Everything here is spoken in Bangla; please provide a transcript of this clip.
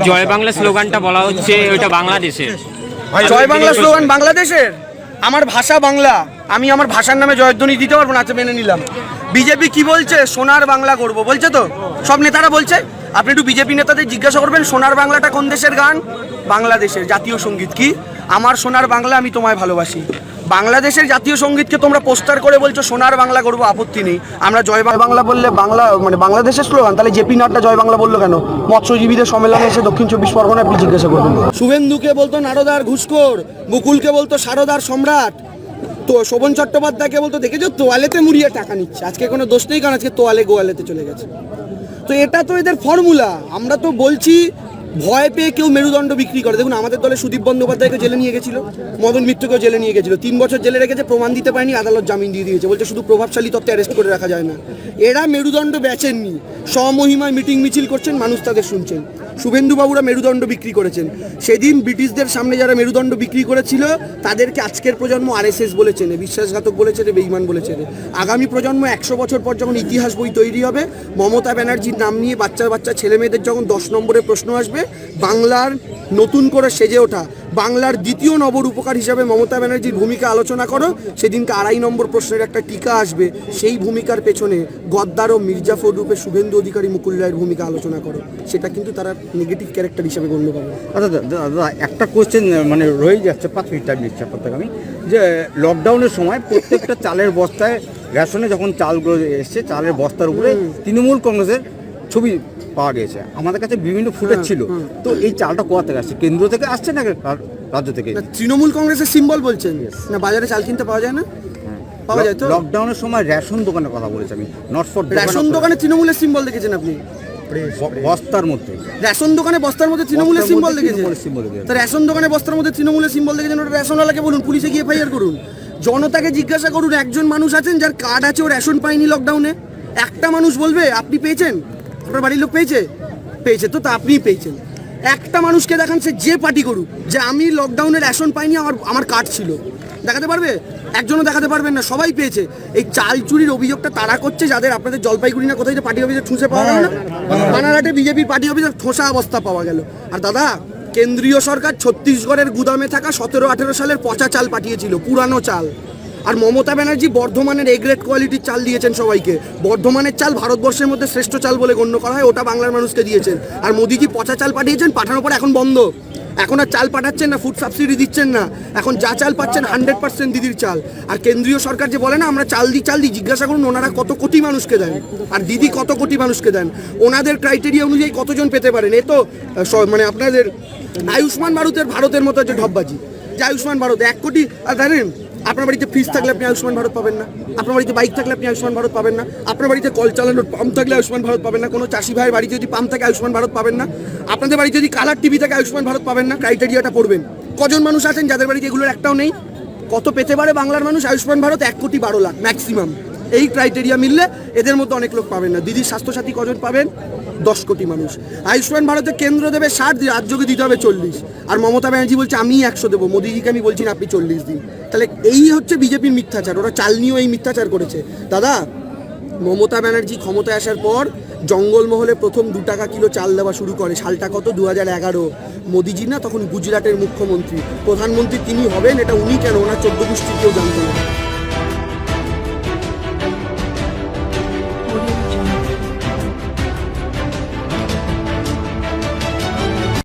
জয় বাংলা স্লোগানটা বলা হচ্ছে ওইটা বাংলাদেশের। জয় বাংলা স্লোগান বাংলাদেশের? আমার ভাষা বাংলা, আমি আমার ভাষার নামে জয়ধ্বনি দিতে পারবো না, আচ্ছা মেনে নিলাম। বিজেপি কি বলছে? সোনার বাংলা করবো বলছে, তো সব নেতারা বলছে। আপনি একটু বিজেপি নেতাদের জিজ্ঞাসা করবেন সোনার বাংলাটা কোন দেশের গান? বাংলাদেশের জাতীয় সঙ্গীত কি? আমার সোনার বাংলা আমি তোমায় ভালোবাসি। বাংলাদেশের জাতীয় সঙ্গীতকে তোমরা পোস্টার করে বলছো সোনার বাংলা করবো, আপত্তি নেই। আমরা জয় বাংলা বললে বাংলা মানে বাংলাদেশের স্লোগান, তাহলে জেপি নাড্ডা জয় বাংলা বললো কেন? মৎস্যজীবীদের সম্মেলনে এসে দক্ষিণ 24 পরগনায় আপনি জিজ্ঞাসা করবেন। শুভেন্দুকে বলতো নারদার ঘুষখোর, মুকুলকে বলতো সারদার সম্রাট, তো শোভন চট্টোপাধ্যায়কে বলতো দেখেছো তোয়ালেতে মুড়িয়ে টাকা নিচ্ছে। আজকে কোনো দোষ নেই, কারণ আজকে তোয়ালে গোয়ালেতে চলে গেছে। তো এটা তো এদের ফর্মুলা। আমরা তো বলছি ভয় পেয়ে কেউ মেরুদণ্ড বিক্রি করে। দেখুন আমাদের দলে সুদীপ বন্দ্যোপাধ্যায়কে জেলে নিয়ে গেছিল, মদন মিত্রকেও জেলে নিয়ে গেছিল, 3 বছর জেলে রেখেছে, প্রমাণ দিতে পারেনি, আদালত জামিন দিয়ে দিয়েছে, বলছে শুধু প্রভাবশালী তত্ত্বে অ্যারেস্ট করে রাখা যায় না। এরা মেরুদণ্ড বেচেননি, স্বমহিমায় মিটিং মিছিল করছেন, মানুষ তাদের শুনছেন। শুভেন্দুবাবুরা মেরুদণ্ড বিক্রি করেছেন। সেদিন ব্রিটিশদের সামনে যারা মেরুদণ্ড বিক্রি করেছিল তাদেরকে আজকের প্রজন্ম আরএসএস বলেছেন, বিশ্বাসঘাতক বলেছেন, বেঈমান বলেছেন। আগামী প্রজন্ম 100 বছর পর যখন ইতিহাস বই তৈরি হবে, মমতা ব্যানার্জির নাম নিয়ে বাচ্চা ছেলে মেয়েদের যখন 10 নম্বরের প্রশ্ন আসবে, বাংলার নতুন করে সেজে ওঠা বাংলার দ্বিতীয় নবরূপকার হিসাবে মমতা ব্যানার্জির ভূমিকা আলোচনা করো, সেদিনকে 2.5 নম্বর প্রশ্নের একটা টিকা আসবে। সেই ভূমিকার পেছনে গদ্দার ও মির্জাফর রূপে শুভেন্দু অধিকারী, মুকুল রায়ের ভূমিকা আলোচনা করো, সেটা কিন্তু তারা নেগেটিভ ক্যারেক্টার হিসাবে গণ্য পাবে। আচ্ছা দাদা, একটা কোশ্চেন মানে রয়ে যাচ্ছে, 5 মিনিট টাইম নিচ্ছে আপনার আমি, যে লকডাউনের সময় প্রত্যেকটা চালের বস্তায়, রেশনে যখন চালগুলো এসছে, চালের বস্তার উপরে তৃণমূল কংগ্রেসের ছবি পাওয়া গেছে। আমাদের কাছে বিভিন্ন ফুটেজ ছিল, তো এই চালটা কোথা থেকে আসছে? কেন্দ্র থেকে আসছে না রাজ্য থেকে? তৃণমূল কংগ্রেসের সিম্বল বলছেন না? বাজারে চাল কিনতে পাওয়া যায় না? পাওয়া যায় তো। লকডাউনের সময় রেশন দোকানের কথা বলেছি আমি, নট ফর রেশন দোকানে তৃণমূলের সিম্বল দেখেছেন আপনি? বস্তার মধ্যে, রেশন দোকানে বস্তার মধ্যে তৃণমূলের সিম্বল দেখেছেন? তো রেশন দোকানে বস্তার মধ্যে তৃণমূলের সিম্বল দেখেছেন, ওটা রেশনওয়ালাকে বলুন, পুলিশে গিয়ে ফায়ার করুন। জনতাকে জিজ্ঞাসা করুন, একজন মানুষ আছেন যার কার্ড আছে, ও রেশন পায়নি লকডাউনে? একটা মানুষ বলবে আপনি পেয়েছেন? আপনার বাড়ির লোক পেয়েছে? পেয়েছে তো, তা আপনিই পেয়েছেন। একটা মানুষকে দেখান, সে যে পার্টি করুক, যে আমি লকডাউনে রেশন পাইনি, আমার কার্ড ছিল, দেখাতে পারবে? একজনও দেখাতে পারবেন না, সবাই পেয়েছে। এই চাল চুরির অভিযোগটা তারা করছে যাদের আপনাদের জলপাইগুড়ি না কোথায় যে পার্টি অফিসে ঠুঁসে পাওয়া গেল না, বানারহাটে বিজেপির পার্টি অফিসে ঠোসা অবস্থা পাওয়া গেল। আর দাদা, কেন্দ্রীয় সরকার ছত্তিশগড়ের গুদামে থাকা 17-18 সালের পচা চাল পাঠিয়েছিল, পুরানো চাল। আর মমতা ব্যানার্জি বর্ধমানের এ গ্রেড কোয়ালিটির চাল দিয়েছেন সবাইকে। বর্ধমানের চাল ভারতবর্ষের মধ্যে শ্রেষ্ঠ চাল বলে গণ্য করা হয়, ওটা বাংলার মানুষকে দিয়েছেন। আর মোদিজি পচা চাল পাঠিয়েছেন, পাঠানোর পর এখন বন্ধ। এখন আর চাল পাঠাচ্ছেন না, ফুড সাবসিডি দিচ্ছেন না, এখন যা চাল পাচ্ছেন 100% দিদির চাল। আর কেন্দ্রীয় সরকার যে বলে না আমরা চাল দিই, জিজ্ঞাসা করুন ওনারা কত কোটি মানুষকে দেন, আর দিদি কত কোটি মানুষকে দেন। ওনাদের ক্রাইটেরিয়া অনুযায়ী কতজন পেতে পারেন? এ তো মানে আপনাদের আয়ুষ্মান ভারতের মতো যে ঢপবাজি, যে আয়ুষ্মান ভারত 1 কোটি। আর জানেন, আপনার বাড়িতে ফ্রিজ থাকলে আপনি আয়ুষ্মান ভারত পাবেন না, আপনার বাড়িতে বাইক থাকলে আপনি আয়ুষ্মান ভারত পাবেন না, আপনার বাড়িতে কল চালানোর পাম্প থাকলে আয়ুষ্মান ভারত পাবেন না, কোনো চাষি ভাইয়ের বাড়িতে যদি পাম্প থাকে আয়ুষ্মান ভারত পাবেন না, আপনাদের বাড়িতে যদি কালার টিভি থাকে আয়ুষ্মান ভারত পাবেন না। ক্রাইটেরিয়াটা পড়বেন, কজন মানুষ আছেন যাদের বাড়িতে এগুলোর একটাও নেই? কত পেতে পারে বাংলার মানুষ? আয়ুষ্মান ভারত 1 কোটি 12 লাখ ম্যাক্সিমাম। এই ক্রাইটেরিয়া মিললে এদের মধ্যে অনেক লোক পাবেন না। দিদির স্বাস্থ্যসাথী কজন পাবেন? 10 কোটি মানুষ। আয়ুষ্মান ভারতে কেন্দ্র দেবে 60, রাজ্যকে দিতে হবে 40। আর মমতা ব্যানার্জি বলছে আমি 100 দেবো, মোদিজিকে আমি বলছি না আপনি 40 দিন। তাহলে এই হচ্ছে বিজেপির মিথ্যাচার, ওরা চাল নিয়েও এই মিথ্যাচার করেছে। দাদা, মমতা ব্যানার্জি ক্ষমতায় আসার পর জঙ্গলমহলে প্রথম 2 টাকা কিলো চাল দেওয়া শুরু করে। সালটা কত? 2011। মোদিজি না তখন গুজরাটের মুখ্যমন্ত্রী, প্রধানমন্ত্রী তিনি হবেন এটা উনি কেন, ওনার 14 গোষ্ঠী কেউ জানতো না।